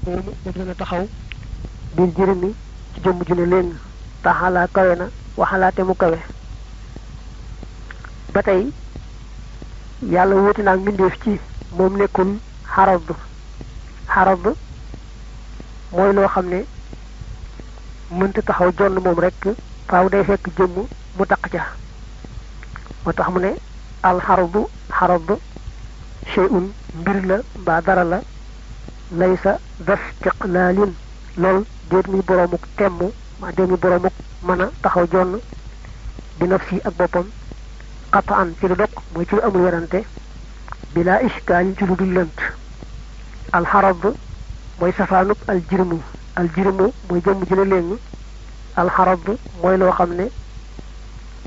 yaqumu moom dana taxaw bil jërëmi ci jëmm ju ne leen taxalaa kawe na waxalaate mu kawe ba tey yàlla wuti naag mbindeef ci moom nekkul xarab mooy loo xam ne mënta taxaw jonn moom rek faaw day fekk jëmm mu taq ca moo tax mu ne xarab shay'un mbir la mbaa dara la laysa dastiqlaalin lool déet muy boroomuk temm ma déet muy boroomuk mën a taxaw jonn bi nafsi ak boppam qataan ci lu dog mooy ci lu amul werante bila ishkaalin ci lu dul lënt alxarab mooy safaanub aljirmu mooy jëmm ji la léegi alxarab mooy loo xam ne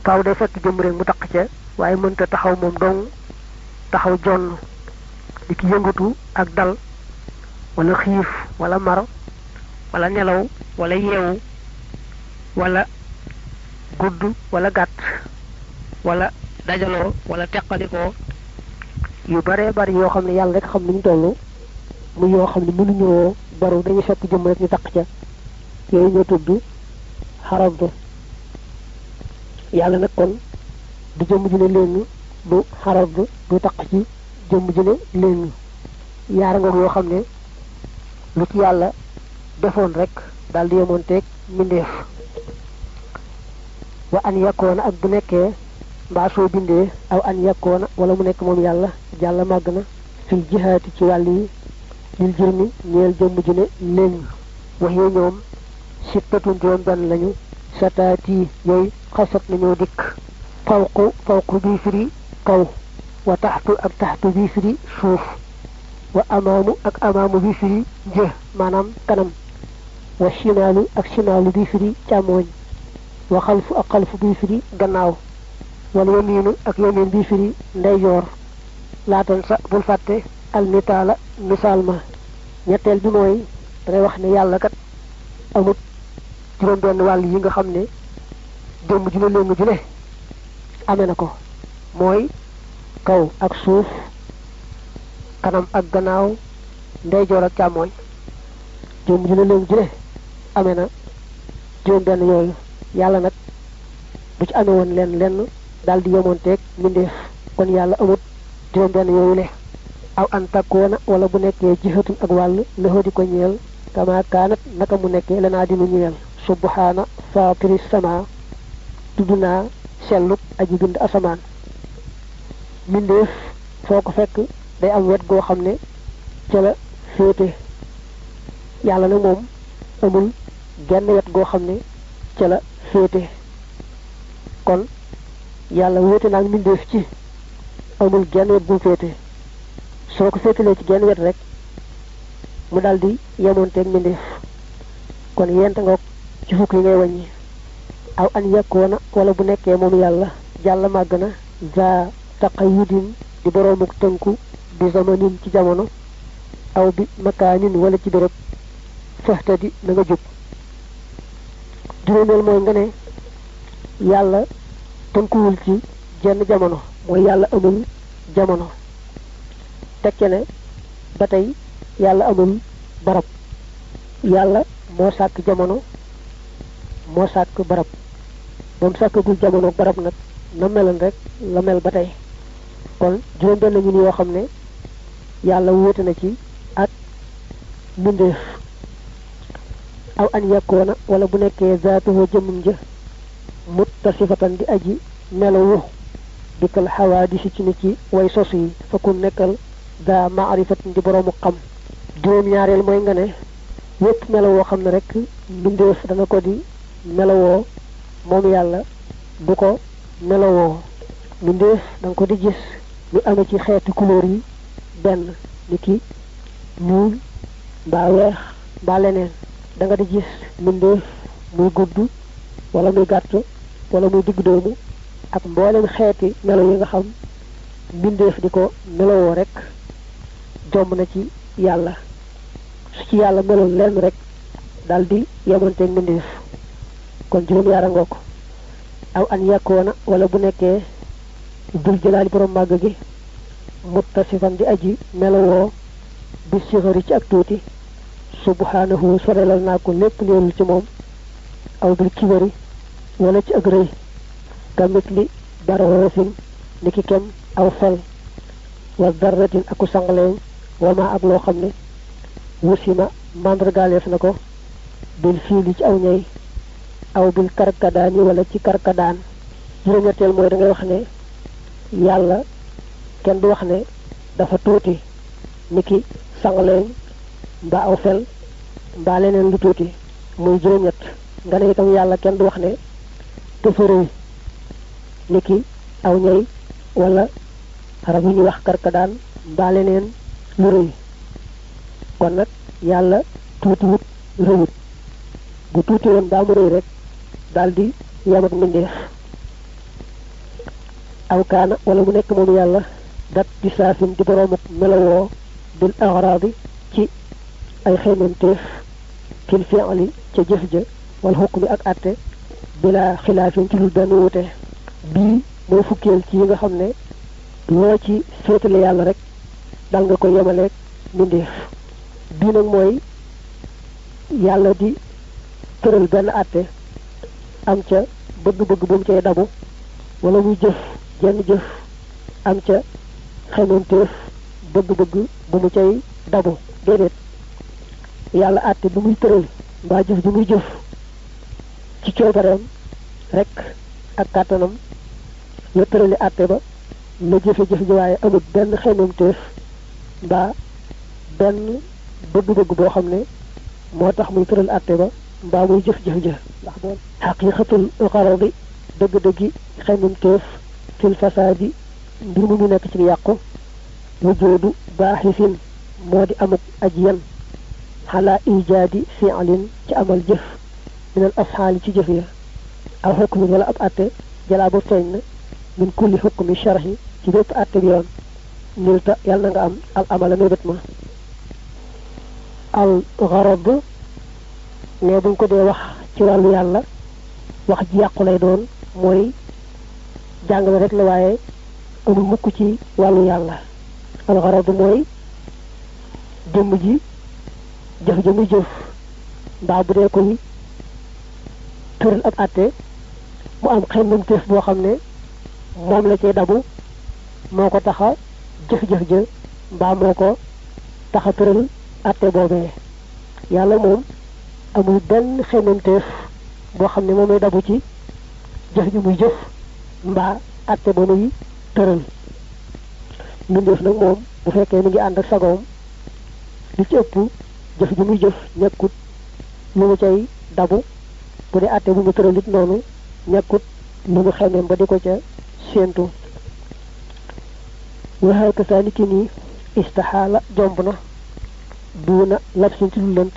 faaw day fekk jëmm rek mu taq ca waaye mënta taxaw moom dong taxaw jonn di ki yëngatu ak dal wala xiif wala mar wala nelaw wala yeewu wala gudd wala gàtt wala dajaloo wala teqalikoo yu bare bari yoo xam ne yàlla rek xam niñ toll mu yoo xam ne mënuñoo baru dañuy fekk jëmm rek ñu taq ca yooyu ñoo tudd xarab yàlla nag kon du jëmm ju ne léegi du xarab du taq ci jëmm ju ne léegi yaara ngoog yoo xam ne lu ci yàlla defoon rek daal di yemoonteeg mbindeef wa an yakkoona ak bu nekkee mbaa soo bindee aw an yakkoona wala mu nekk moom yàlla jàlla màgg na fil jihaati ci wàll yi lil jërmi ñeel jëmm ju ne léegi wax yee ñoom sittatun juróom benn lañu sataati yooyu xasat nañoo dikk fawqu bii firi kaw wa taxtu ak taxtu bii firi suuf wa amaamu ak amaamu bii firi jë maanaam kanam wa shimaalu ak shimaalu bii firi càmmooñ wa xalfu ak xalfu bii firi gannaaw wala yamiinu ak yamiin bii firi ndeyjoor laatan sa bul fàtte almitaala misaal ma ñetteel bi mooy dangay wax ne yàlla kat amut juróom benn wàll yi nga xam ne démb ju ne léegi ju ne amee na ko mooy kaw ak suuf kanam ak gannaaw ndeyjoor ak càmmooñ démb ju ne léegi ju ne amee na juróom benn yooyu yàlla nag bu ci amee woon lenn daal di yemoonteeg mbindeef kon yàlla amut juróom benn yooyu le aw an takkoona wala bu nekkee jihatun ak wàll lëxoo di ko ñeel kama kaanat naka mu nekkee lanaa di nu ñeel subhaana faatiri sama tudd naa selluk aji bind asamaan mbindeef foo ko fekk day am wet goo xam ne ca la féete yàlla nag moom amul genn wet goo xam ne ca la féete kon yàlla wéete naag mbindeef ci amul genn wet bu féete soo ko féetalee ci genn wet rek mu daldi yemoonteeg mbindeef kon yent nga ci fukk yi ngay wàññi aw an yakkoona wala bu nekkee moom yàlla jàll màgg na za taqayudin di boroomuk tënku bi zamanin ci jamono aw bi makaanin wala ci béréb fahtadi na nga jub juróomeel mooy nga ne yàlla tënkuwul ci jenn jamono mooy yàlla amul jamono tekke ne ba tey yàlla amul barab yàlla moo sàkk jamono moo sàkk barab moom sàkkagul jamono barab nag na meloon rek la mel ba tey kon juróom benn ñu ni yoo xam ne yàlla wóote na ci ak mbindeef aw an yakkoona wala bu nekkee zaatuhu jëmmum ja muttasifatan di aji melowu dikkal xawaadisi ci ni ci way sos yi fakku nekkal daa maarifatin di boroomu xam juróom ñaareel mooy nga ne yépp melowoo xam ne rek mbindeef dana ko di melowoo moom yàlla du ko melowoo mbindeef danga ko di gis ñu amee ci xeeti couleur yi benn ni ki ñuul mbaa weex mbaa leneen da nga di gis mbindeef muy gudd wala muy gàtt wala muy digg doomu ak mboolem xeeti melo yi nga xam mbindeef di ko melowoo rek jomb na ci yàlla su ci yàlla meloon lenn rek daal di yemanteeg mbindeef kon juróom yaara ngoo ko aw an yakkoona wala bu nekkee dul jëlaali borom màgg gi muttasifan di aji melowoo bi sixari ci ak tuuti subhanahu sorelal naa ko lépp neelul ci moom aw bil kibari wala ci ak rëy kamit li baroosin ni ki kem aw fel wa darratin aku sangaleeñ wama ak loo xam ne wusima mandargaaleef na ko bil fiili ci aw ñay aw bil karkadaani wala ci karkadaan juróom-ñetteel mooy da ngay wax ne yàlla kenn du wax ne dafa tuuti niki sangaleeñ mbaa aw fel mbaa leneen lu tuuti muy juróom-ñett nga ne itam yàlla kenn du wax ne dafa rëy niki aw ñay wala rab yi ñuy wax karkadaan mbaa leneen lu rëy kon nag yàlla tuuti wut rëyut bu tuuti woon daa mu rëy rek daldi yam ak mbindeef aw kaana wala mu nekk moom yàlla dat di saafin di boroom ak melowoo bil agradi ci ay xeemanteef fil fi'li ca jëf ja wal xukmi ak atte bila xilaafin ci lu benn wute bii mooy fukkeel ci yi nga xam ne loo ci féetale yàlla rek dal nga ko yemaleeg mbindeef bii nag mooy yàlla di tëral benn atte am ca bëgg-bëgg bu mu cay dabu wala muy jëf jenn jëf am ca xemanteef bëgg-bëgg bu mu cay dabu déedéet yàlla atte bi muy tëral mbaa jëf bi muy jëf ci coobareem rek ak kàttanam la tërali atte ba la jëfe-jëf ji waaye amul benn xemanteef mbaa benn bëgg-bëgg boo xam ne moo tax muy tëral atte ba mbaa muy jëf-jëf ja ndax doon xaqiqatul xaradi dëgg-dëggi xemanteef fil fasaadi mbir mu nekk ci yàqu wujoodu baaxisin moo di amuk aji yan xalaa ijaadi fi'lin ci amal jëf minal afxaali ci jëf ya aw xukmin wala ab atte jalaa bu feeñ na min kulli xukmi sharhi ci bépp atte bi yoon nilta yàlla na nga am al amala mébét ma al garad ne buñ ko dee wax ci wàllu yàlla wax ji yàqu lay doon mooy jàngale rek la waaye amul mukk ci wàllu yàlla al garad mooy jëmm ji jëf ji muy jëf mbaa bu dee koy tëral ab atte mu am xemmemteef boo xam ne moom la cay dabu moo ko taxa jëf-jëf ja mbaa moo ko taxa tëral atte boobee yàlla moom amul benn xemmemteef boo xam ne moom lay dabu ci jëf ji muy jëf mbaa atte ba muy tëral mbindeef nag moom bu fekkee mi ngi ànd ak sagoom li ci ëpp jëf ji muy jëf ñekkut lu mu cay dabu bu dee atte bu mu tëral it noonu ñekkut lu mu xemmeem ba di ko ca séentu waxee ka saa niki nii istaxaala jomb na duuna labsin ci lu lënt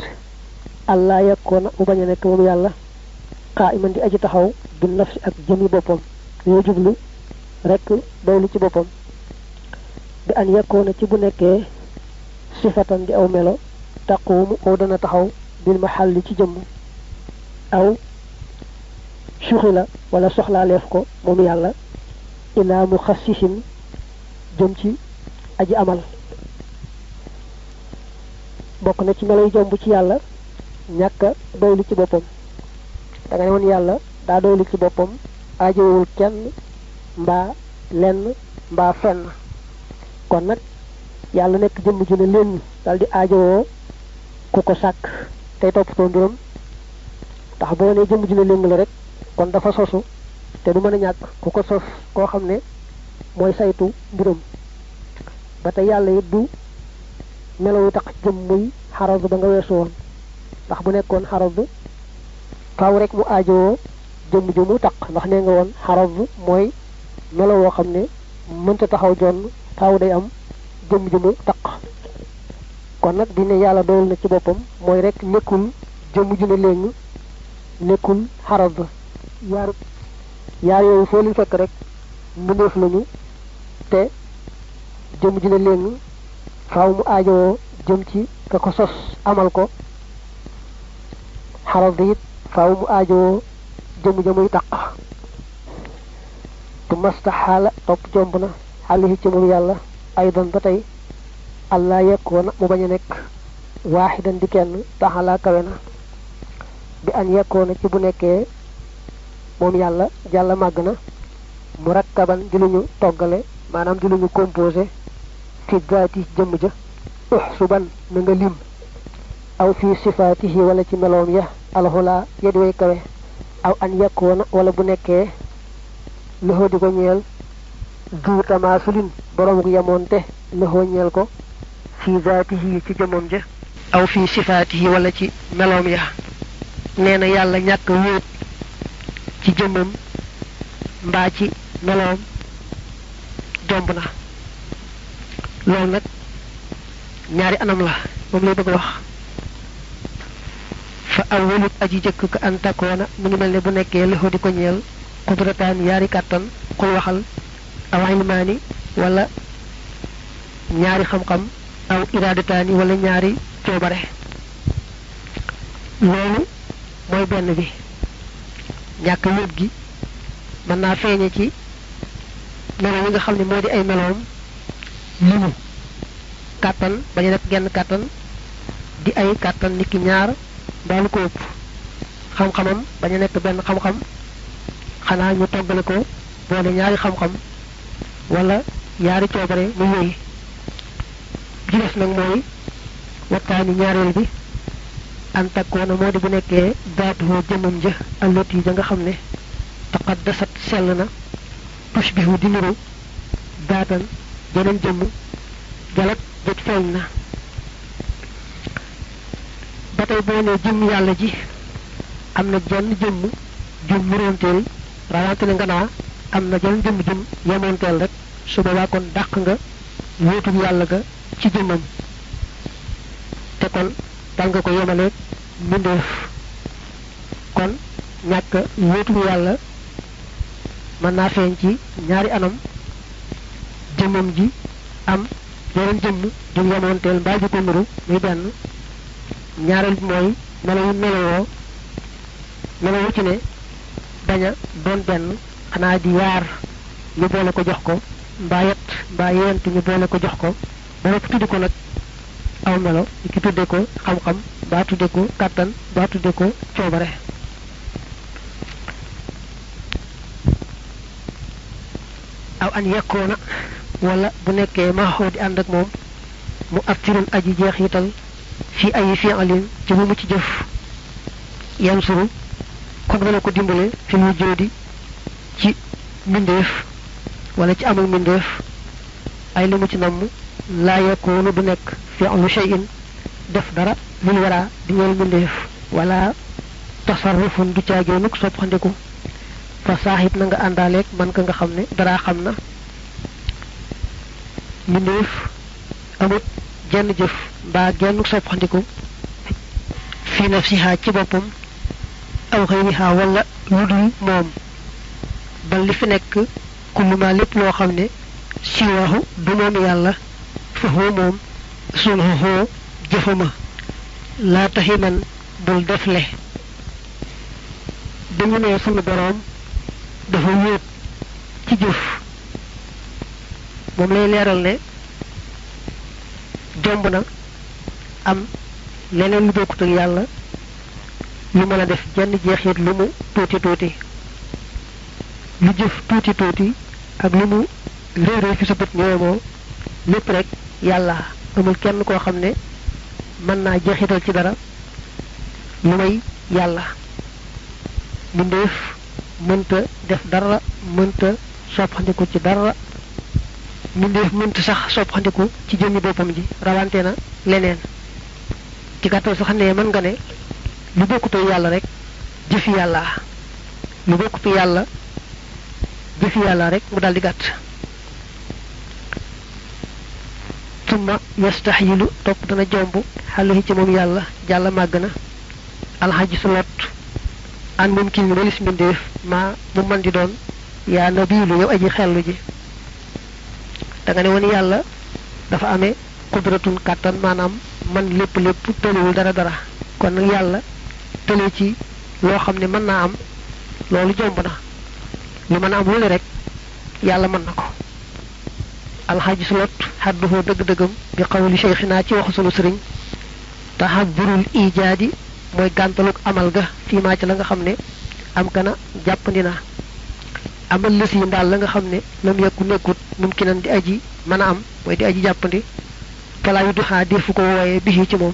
allah yakkoona mu bañ a nekk moom yàlla xaa iman di aji taxaw bi nafsi ak jëmi boppam yoo jublu rekk doylu ci boppam bi an yakkoona ci bu nekkee sifatan di aw melo taquumu aw dana taxaw bil maxalli ci jëmm aw suxila wala soxlaaleef ko moom yàlla ilaa mu xassisin jëm ci aji amal bokk na ci meloy jomb ci yàlla ñàkk a doylu ci boppam da nga ne woon yàlla daa doylu ci boppam aajowul kenn mbaa lenn mbaa fenn kon nag yàlla nekk jëmm ju ne leen dal di aajowoo ku ko sàkk tey toppatoo mbiram ndax boo ne jëmm ju ne leen la rek kon dafa sosu te du mën a ñàkk ku ko sos koo xam ne mooy saytu mbiram ba tey yàlla it du melawu tax jëm muy xaraz ba nga weesu woon ndax bu nekkoon xaraz faaw rek mu aajowoo jëmm ju mu taq ndax nee nga woon xaraz mooy melo woo xam ne mënta taxaw jonn faaw day am jëmm ju mu taq kon nag di ne yàlla doyal na ci boppam mooy rek nekkul jëmm ju ne léegi nekkul xaraz yaar yooyu foo leen fekk rek mbindeef lañu te jëm ji ne leen faaw mu aajowoo jëm ci ka ko sos amal ko xaral bi it faaw mu aajowoo jëm ja muy taq tu mastaxaala topp jomb na xalihi ci moom yàlla aydan ba tey allah yekkoona mu bañ a nekk waaxidan di kenn taxalaa kawe na bi an yekkoona ci bu nekkee moom yàlla jàlla màgg na murakkaban di lu ñu toggale maanaam di lu ñu composé fi zaati jëmm ja suban na nga lim aw fi sifaatihi wala ci meloom ya alxulaa yedi way kawe aw an yekkoona wala bu nekkee loxo di ko ñeel du tamaasulin boroomu yemoonte loxo ñeel ko fi zaatihi ci jëmmam ja aw fi sifaatihi wala ci meloom ya nee na yàlla ñàkk wéet ci jëmmam mbaa ci meloom jomb na loolu nag ñaari anam la moom lay bëgg wax fa awwalut aji jëkk ka an takoona mu ngi mel ne bu nekkee loxo di ko ñeel qudrataan yaari kàttan xul waxal aw ilmaani wala ñaari xam-xam aw iradataani wala ñaari coobare loolu mooy benn bi ñàkk wéet gi mën naa feeñe ci melo yi nga xam ne moo di ay meloom limu kàttan bañu nekk genn kàttan di ay kàttan niki ñaar mbaalu ko ëpp xam-xamam bañu nekk benn xam-xam xanaa ñu toggale ko boole ñaari xam-xam wala yaari coobare mu wéy gi des nag mooy waxtaani ñaareel bi an takkoona moo di bu nekkee daatuhoo jëmmam ja allati ja nga xam ne taqaddasat sell na tushbihu di niru daatan jeneen jëmm jalat jot feeñ na ba tey boo nee jëmm yàlla ji am na jenn jëmm jum muróonteel rawante ne nga naa am na jenn jëmm jum yemoonteel rek su boobaa kon dàq nga wóotug yàlla ga ci jëmmam te kon dal nga ko yemaleeg mbindeef kon ñàkk wóotug yàlla mën naa feeñ ci ñaari anam jëmmam ji am yeneen jëmm jum yemoonteel mbaa ji ko nuru muy benn ñaareel bi mooy melawu melawu ci ne bañ a doon benn xanaa di yaar ñu boole ko jox ko mbaa yett mbaa yent ñu boole ko jox ko ba noppi tuddi ko nag aw melo ñu ki tudde ko xam-xam mbaa tudde ko kàttan mbaa tudde ko coobare aw an yekkoona wala bu nekkee maaxoo di ànd ak moom mu attirun aji jeexital fi ay fi'alin ci bu mu ci jëf yan suru kon dana ko dimbale fi mu jóodi ci mbindeef wala ci amul mbindeef ay li mu ci namm laa yakunu du nekk fi'lu shay'in def dara lil wara di ñeel mbindeef wala tasarrufun du caageenuk soppandiku fa saaxit na nga àndaaleeg man ka nga xam ne dara xam na mbindeef amut jenn jëf mbaa genn soppandiku fi nafsiha ci boppam aw xëyriha wala lu dul moom ba li fi nekk kulluma lépp loo xam ne siwaahu du moom yàlla fa hoo moom sunxuxoo jëfama laa taximan bul defle dañu ne sunu boroom dafa wéet ci jëf moom lay leeral ne jomb na am leneen lu bokkut ak yàlla lu mën a def jenn jeexit lu mu tuuti tuuti lu jëf tuuti tuuti ak lu mu réeree fi sa bët ñëwemoo lépp rek yàlla amul kenn koo xam ne mën naa jeexital ci dara lu may yàlla mbindeef mënta def dara mënta soppandiku ci dara mbindeef mënta sax soppandiku ci jëmmi boppam ji rawante na leneen ci gàttal sax ne mën nga ne lu bokkut ak yàlla rek jëfi yàlla lu bokkut ak yàlla jëfi yàlla rek mu daldi gàtt summa yastaxyilu topp dana jomb xàlluhi ci moom yàlla jàlla màgg na alxaji su lot an moom kii ni walis mbindeef maa mu man di doon yaa nabiilu yow aji xellu ji da nga ne woon yàlla dafa amee qudratun kàttan maanaam man lépp lépp tëliwul dara dara kon nag yàlla tële ci loo xam ne mën naa am loolu jomb na lu mën a am lu ne rek yàlla mën na ko alxaaji su lot xadduhoo dëgg-dëggam bi xawli cheikhina ci waxu sunu sëriñ taxadurul ijaadi mooy gàntaluk amal ga fii maa ci la nga xam ne am kana jàppandi na amal lës yi ndaal la nga xam ne lam yekku nekkut mumkinan di aji mën a am mooy di aji jàppandi falaa yu duxaa defu ko wooye bihi ci moom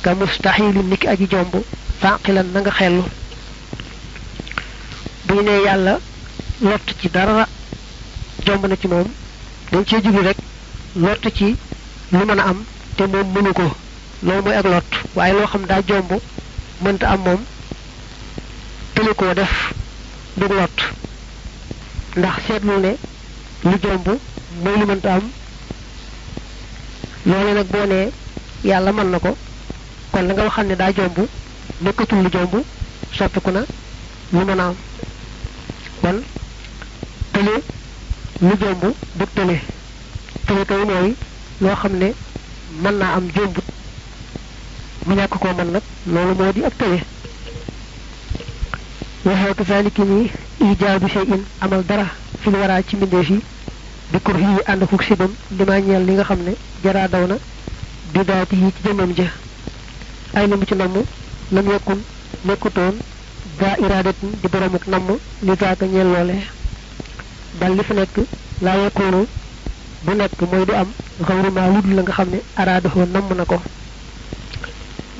ka mustaxilu niki aji jomb fàqilan na nga xellu bu ñu nee yàlla lott ci dara jomb na ci moom dañ cee jublu rek lott ci lu mën a am te moom mënu ko loolu mooy ak lott waaye loo xam daa jomb mënta am moom tëli koo def dug lott ndax seetlu ne lu jomb mooy lu mënta am loolu nag boo nee yàlla mën na ko kon la nga waxal ne daa jomb nekkatul lu jomb soppiku na lu mën a am kon tële lu jomb du tële tële kay mooy loo xam ne mën naa am jombut mu ñàkk koo mën nag loolu moo di ak tële waxee kasaaliki nii ijaadu shay'in amal dara fi lu waraa ci mbindeef yi bi kur yi ànd ak sibam li ma ñeel li nga xam ne jaraa daw na bi daati yi ci jëmmam ja ay na mu ci namm lam yekkun nekkutoon daa iradatin di boromuk namm li zaaka ñeel loole bal li fi nekk laa yekkoonu bu nekk mooy du am xawrima lu dul la nga xam ne araadahoo namm na ko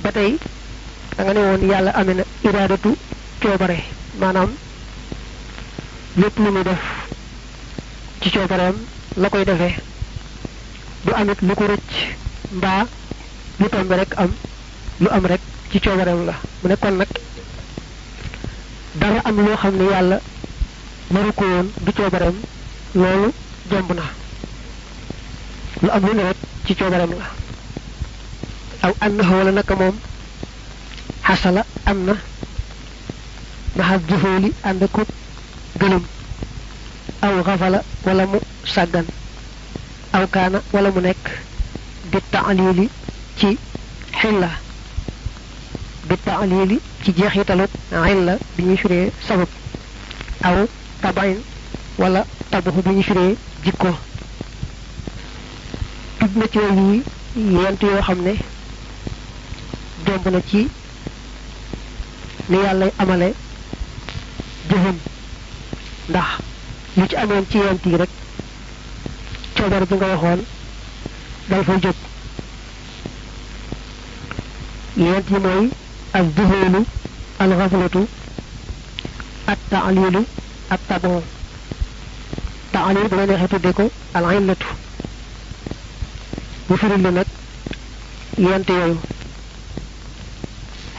ba tey da nga ne woon yàlla amee na iradatu coobare maanaam lépp lu muy def ci coobareem la koy defee du amit lu ko rëcc mbaa lu tombe rek am lu am rek ci coobareem la mu ne kon nag dara am loo xam ne yàlla naru ko woon du coobareem loolu jomb na lu am lu ne rek ci coobareem la aw annahu wala naka moom xasala am na maxas jufooli ànd ko gëlëm aw xafala wala mu sàggan aw kaana wala mu nekk bi taalili ci xilla bi taalili ci jeexitalut xilla bi ñuy firee sabab aw tabain wala tabaxu bi ñuy firee jikko tudd na ci yi yent yoo xam ne jomb na ci ni yàlla amale jëfam ndax lu ci amoon ci yent yi rek coobar bi nga waxoon dal fa jóg yent yi mooy al duhulu al xaflatu at taalilu at tabon taalil bu la neexee tudde ko al illatu bu firil la nag yent yooyu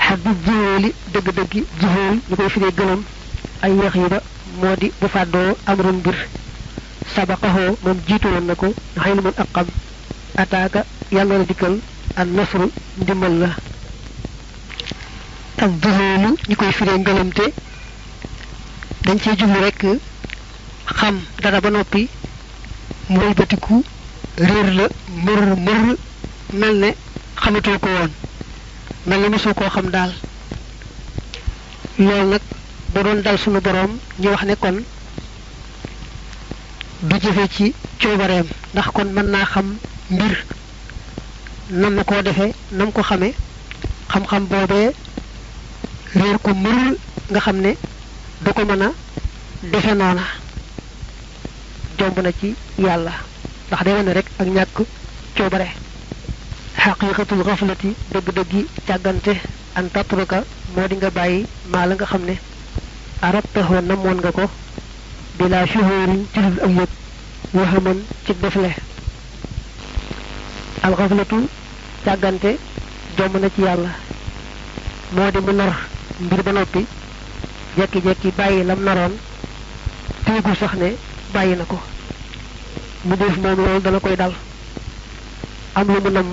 xaddi juhóoli dëgg-dëggi juhóol ñu koy firee gëlëm ay yax yi ba moo di bu fàddoo amrun mbir sabaqaxoo moom jiitu woon na ko xëy na mën ak xam ataaka yàlla na dikkal an nasru ndimbal la ak juhóolu ñu koy firee ngëlëmte dañ cee jublu rekk xam dara ba noppi mu wëlbatiku réer la mër mel ne xamatoo ko woon mel ne mosoo koo xam daal loolu nag ba doon dal sunu boroom ñu wax ne kon du jëfe ci coobareem ndax kon mën naa xam mbir nam na koo defee nam ko xame xam-xam boobee réer ko mër nga xam ne du ko mën a defe noona jomb na ci yàlla ndax day wane rek ak ñàkk coobare xaqiqatul xaflati dëgg-dëggi càggante an tatruka moo di nga bàyyi maa la nga xam ne arabtaxoo namoon nga ko bila shuhurin ci dul ak yëg waxaman ci defle alxaflatu càggante jomb na ci yàlla moo di mu nar mbir ba noppi jekki-jekki bàyyi lam naroon téegul sax ne bàyyi na ko mu def moom loolu dana koy dal am lu mu namm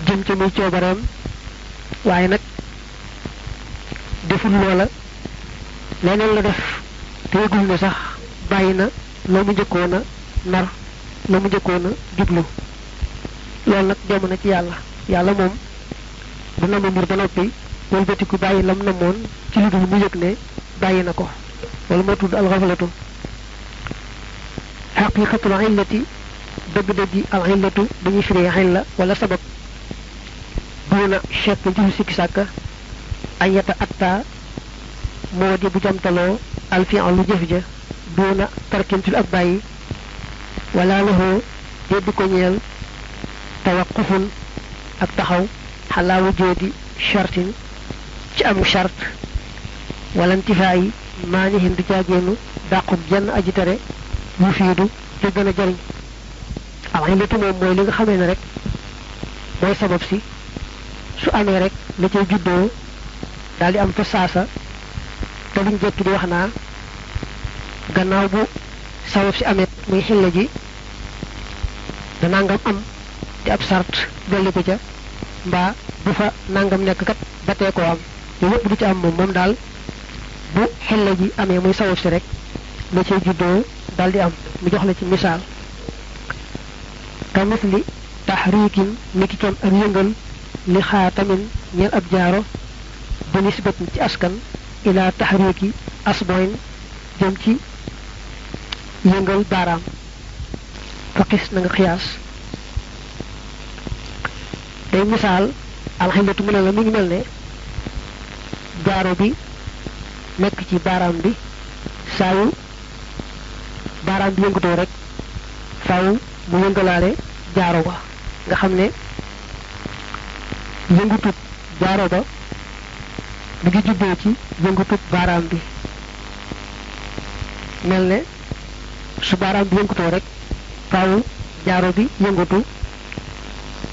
jëm ci muy coobareem waaye nag deful loola leneen la def te yëgul ne sax bàyyi na la mu njëkkoon a nar la mu njëkkoon a jublu loolu nag jom na ci yàlla moom du namm mbir ba noppi wëlbatiku bàyyi lam namoon ci lu dul mu yëg ne bàyyi na ko loolu moo tudd alxaflatu xaqiqatul illati dëgg-dëggi al illatu dañuy firi illa wala sabab duna chekk jël sikki sàkka ayata atta moo di bu jamtaloo al fi'lu jëf ja duna tarkintul ak bàyyi wala lahu dédd ko ñeel tawaqqufun ak taxaw xalaa wujoodi shartin ci amu shart wala intifaayi maanihin du jaageenu dàqub jenn aji tere yu fiidu te gën a jariñ al illatu moom mooy li nga xamee ne rek mooy sabab si su amee rek la cay juddoo daal di am fa saasa te luñ jekki di wax naa gannaaw bu sabab si amee muy xilla ji da nangam am te ab sart dolli ko ca mbaa bu fa nangam nekk kat ba tee koo am yooyu yëpp du ci am moom daal bu xilla ji amee muy sabab si rek la cay juddoo daal di am mu jox la ci misaal ka misli tahrikin niki kem ak yëngal li xaatamin ñeel ab jaaro ba nisbatin ci askan ila tahriki asboyn jëm ci yëngal baaraam faqis na nga xiyaas day misaal alxillatu mu ne la mi ngi mel ne jaaro bi nekk ci baaraam bi saa yu baaraam bi yëngatoo rek faaw mu yëngalaale jaaro ba nga xam ne yëngutut jaaro ba mu ngi jubboo ci yëngutut baaraam bi mel ne su baaraam bi yëngutoo rek faaw jaaro bi yëngatu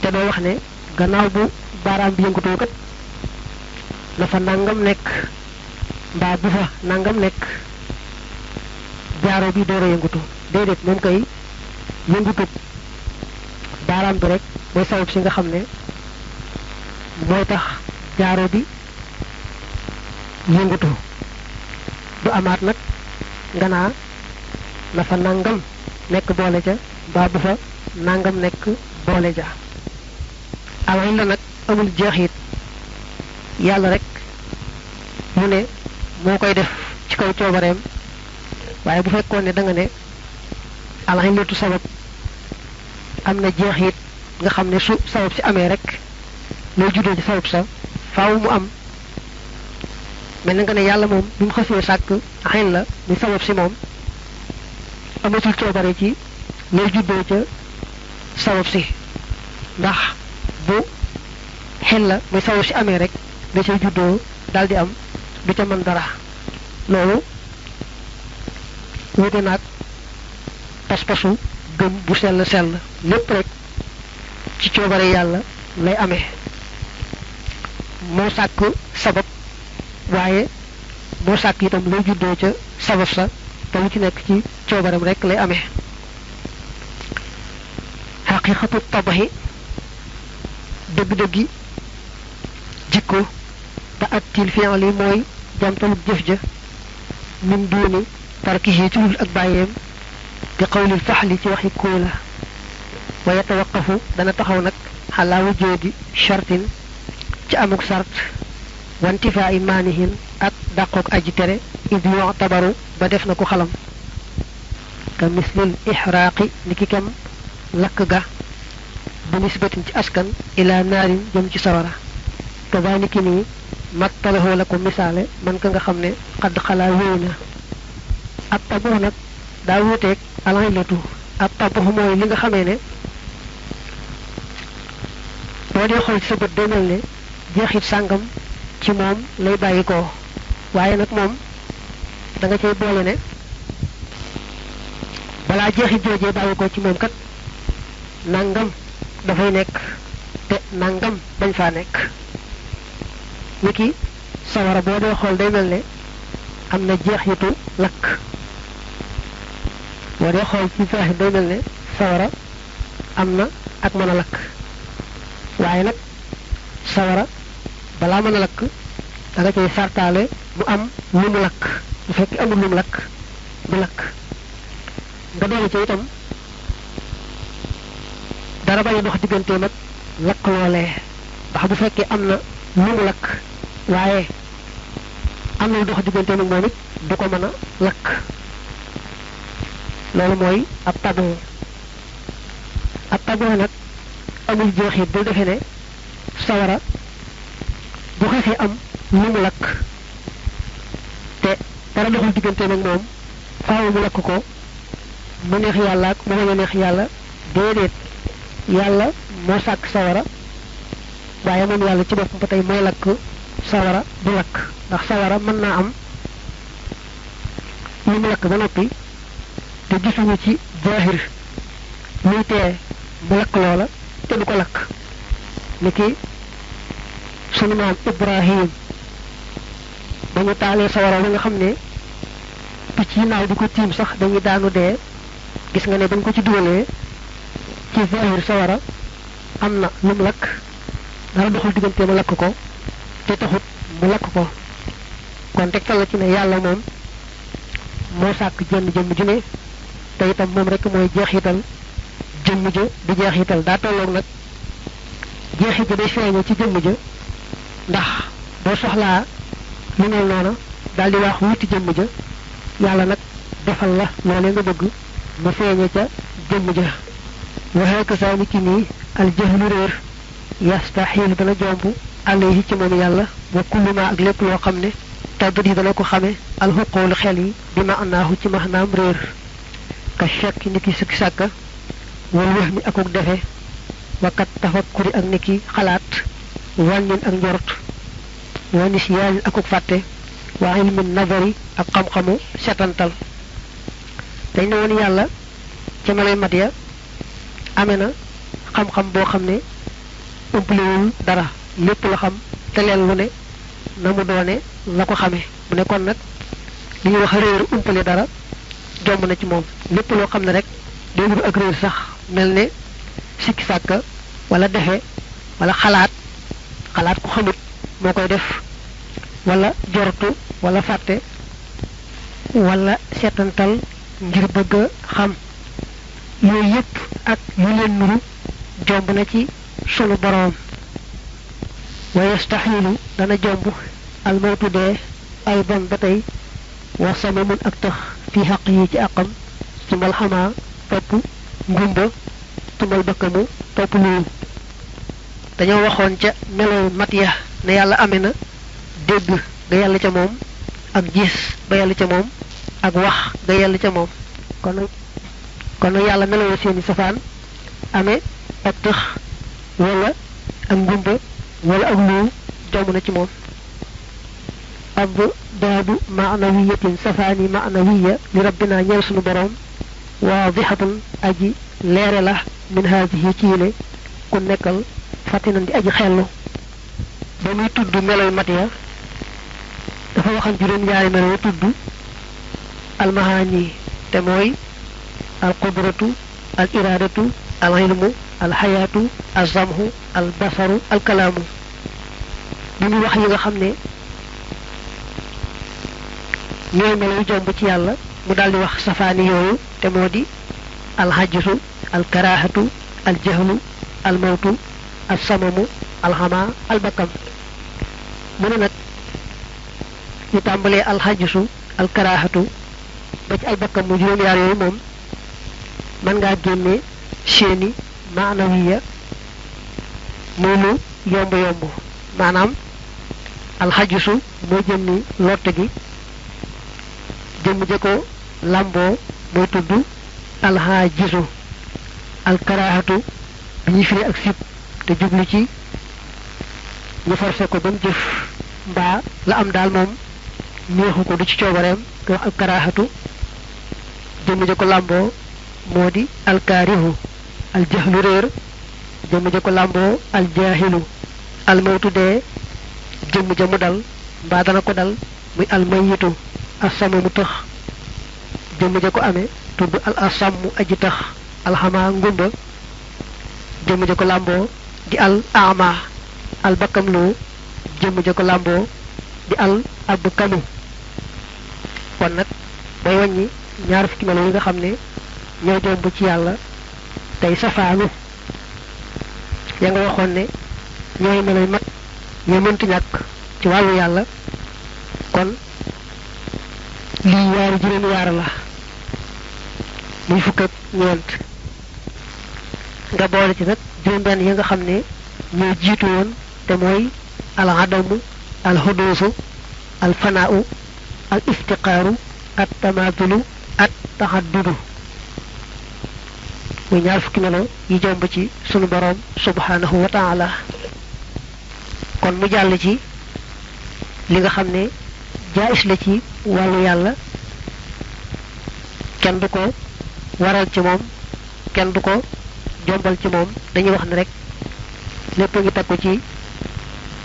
te doo wax ne gannaaw bu baaraam bi yëngutoo kat la fa nangam nekk mbaa bu fa nangam nekk jaaro bi door a yëngatu déedéet moom kay yëngutut baaraam bi rek mooy sabab si nga xam ne mooy tax jaaro bi yëngatu du amaat nag nga naa la fa nangam nekk boole ja mbaa bu fa nangam nekk boole ja alañ la nag amul jeexit yàlla rek mu ne moo koy def ci kaw coobareem waaye bu fekkoon ne da nga ne alañ latu sabab am na jeexit nga xam ne su sabab si amee rek lay juddoo ci sabab sa faaw mu am mel na nga ne yàlla moom bi mu xasee sàkk xen la muy sabab si moom amatul coobare ci lay juddoo ca sabab si ndax bu xen la muy sabab si amee rek da cay juddoo daal di am du ca mën dara loolu wute naag pas-pasu gëm bu sell sell lépp rek ci coobare yàlla lay amee moo sàkk sabab waaye moo sàkk itam lay juddoo ca sabab sa te lu ci nekk ci coobaram rek lay amee xaqiqatu tabaxi dëgg-dëggi jikko te attil fi'li mooy jamtalub jëf ja min duuni tarkihi ci lul ak bàyyeem bi qawlil faxli ci waxi kóola wa yatawaqafu dana taxaw nag xalaa wujoodi shartin ci amuk sart wantifaa i maanihin ak dàqook aji tere id yu'tabaru ba def na ko xalam ka mislil ixraaqi ni ki kem lakk ga bu nisbatin ci askan ila naarin jëm ci sawara kaba ni ki nii mattalahu la ko misaale man ka nga xam ne xadd xalaa wéy na ab tabax nag daa wuuteeg alaylatu ab tabax mooy li nga xamee ne boo dee xool ci sa bët day mel ne jeexit sàngam ci moom lay bàyyi ko waaye nag moom da nga cay boole ne balaa jeexit joojee bàyyi ko ci moom kat nangam dafay nekk te nangam bañ faa nekk niki sawara boo dee xool day mel ne am na jeexitu lakk boo dee xool ci faaxi day mel ne sawara am na ak mën a lakk waaye nag sawara balaa mën a lakk da nga cay sartaale mu am lu mu lakk bu fekk amul lu mu lakk du lakk nga doole ca itam dara bañ a dox digganteem ak lakk loolee ndax bu fekkee am na lu mu lakk waaye am na lu dox digganteem ak moom it du ko mën a lakk loolu mooy ab tabu ak taboo nag amul jeexit bu defee ne sawara bu xasee am lu mu lakk te dara doxul diggante nag moom faaw mu lakk ko mu neex yàlla ak mu bañ a neex yàlla déedéet yàlla moo sàkk sawara waaye moom yàlla ci boppam ba tey mooy lakk sawara du lakk ndax sawara mën naa am lu mu lakk ba noppi te gisuñu ci jaahir muy tee mu lakk loola te du ko lakk niki sunu maam Ibrahim ba ñu taalee sawara ba nga xam ne picc yi naaw di ko tiim sax dañuy daanu dee gis nga ne bañ ko ci dugalee ci zahir sawara am na lu mu lakk dara doxul diggante mu lakk ko te taxut mu lakk ko kon tegtal la ci ne yàlla moom moo sàkk jenn jëmm ju ne te itam moom rek mooy jeexital jëmm ja di jeexital daa tolloog nag jeexit ja day feeñe ci jëmm ja ndax boo soxlaa lu mel noona daal di wax wuti jëmm ja yàlla nag defal la loolee nga bëgg mu feeñe ca jëmm ja waxee ko saa ni ki nii al jahlu réer yastaxiil dana jomb alayhi ci moom yàlla wa kullu ma ak lépp loo xam ne tàggat yi dana ko xame alxuqoolu xel yi bi ma anaahu ci maxnaam réer ka shakki ni ki sikki sàkka wal wax mi akuk defe wakat tafakkuri ak ni ki xalaat wàññin ak njort wa nisyaanin akuk fàtte wa ilmin nazari ak xam-xamu setantal dañ ne woon yàlla ca melay mat ya amee na xam-xam boo xam ne umpalewul dara lépp la xam te leen lu ne na mu doone la ko xamee mu ne kon nag li ñuy wax réer umpale dara jomb na ci moom lépp loo xam ne rek day nuru ak réer sax mel ne sikki sàkka wala defe wala xalaat ku xamut moo koy def wala jortu wala fàtte wala seetantal ngir bëgg a xam yooyu yépp ak yu leen nuru jomb na ci sunu boroom wa yastaxilu dana jomb almawtu dee ay bon ba tey wa samamun ak tax fi xaq yi ci àqam tumal xamaa topp ngumba tumal bakkamu topp luyu dañoo waxoon ca melow mat ya ne yàlla amee na dégg ga yàlla ca moom ak gis ba yàlla ca moom ak wax ga yàlla ca moom kon nag yàlla melow seeni safaan amee ak tëx wala ak ngumba wala ak luyu jomb na ci moom ab daabu maanawiyatin safaani maanawiya li rabbina ñeel sunu boroom waadixatun aji leere la min haadihi ci yile ku nekkal fàttinan di aji xellu ba muy tudd meloy mat ya dafa waxam juróom-ñaari melo tudd almahaani te mooy al qudratu al iraadatu al ilmu al xayaatu al zamhu al basaru al kalaamu bi muy wax yi nga xam ne ñooy melo jomb ci yàlla mu daldi wax safaani yooyu te moo di alxajisu alkaraahatu aljahlu almawtu alsamamu alxama albakam mu ne nag ñu tàmbalee alxajisu alkaraahatu ba ci albakam mu juróom-yaar yooyu moom mën ngaa génne seeni maanawiya muy lu yomb yomb maanaam alxajisu mooy jëmmi lott gi jëmm ja ko làmboo mooy tudd alxaajisu alkaraahatu bi ñuy firi ak sib te jublu ci ñu forcé ko ba mu jëf mbaa la am daal moom neexu ko du ci coobareem nga wax alkaraahatu jëmm ja ko làmboo moo di alkaarihu aljahlu réer jëmm ja ko làmboo aljaahilu almawtu dee jëmm ja mu dal mbaa dana ko dal muy almayitu asama mu tax jëmm ja ko amee tudd al asammu aji tax alxamaa ngumba jëmm ja ko làmboo di al ama al bakkam loo jëmm ja ko làmboo di al ab kamu kon nag day wàññi ñaar fukki melo yi nga xam ne ñoo jomb ci yàlla tey safaanu ya nga waxoon ne ñooy meloy mat ñoo mënti ñàkk ci wàllu yàlla kon lii yaari juróom yaar la muy fukk ak ñeent nga boole ci nag juróom-benn yi nga xam ne ñoo jiitu woon te mooy al adamu al huduusu al fanaau al iftiqaaru at tamaatulu at taxaddudu muy ñaar fukki melo yi jomb ci sunu boroom subhanahu wa taala kon mu jàll ci li nga xam ne jaayis la ci wàllu yàlla kenn du ko waral ci moom kenn du ko jombal ci moom dañuy wax ne rek lépp ngi teg ko ci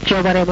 coobareem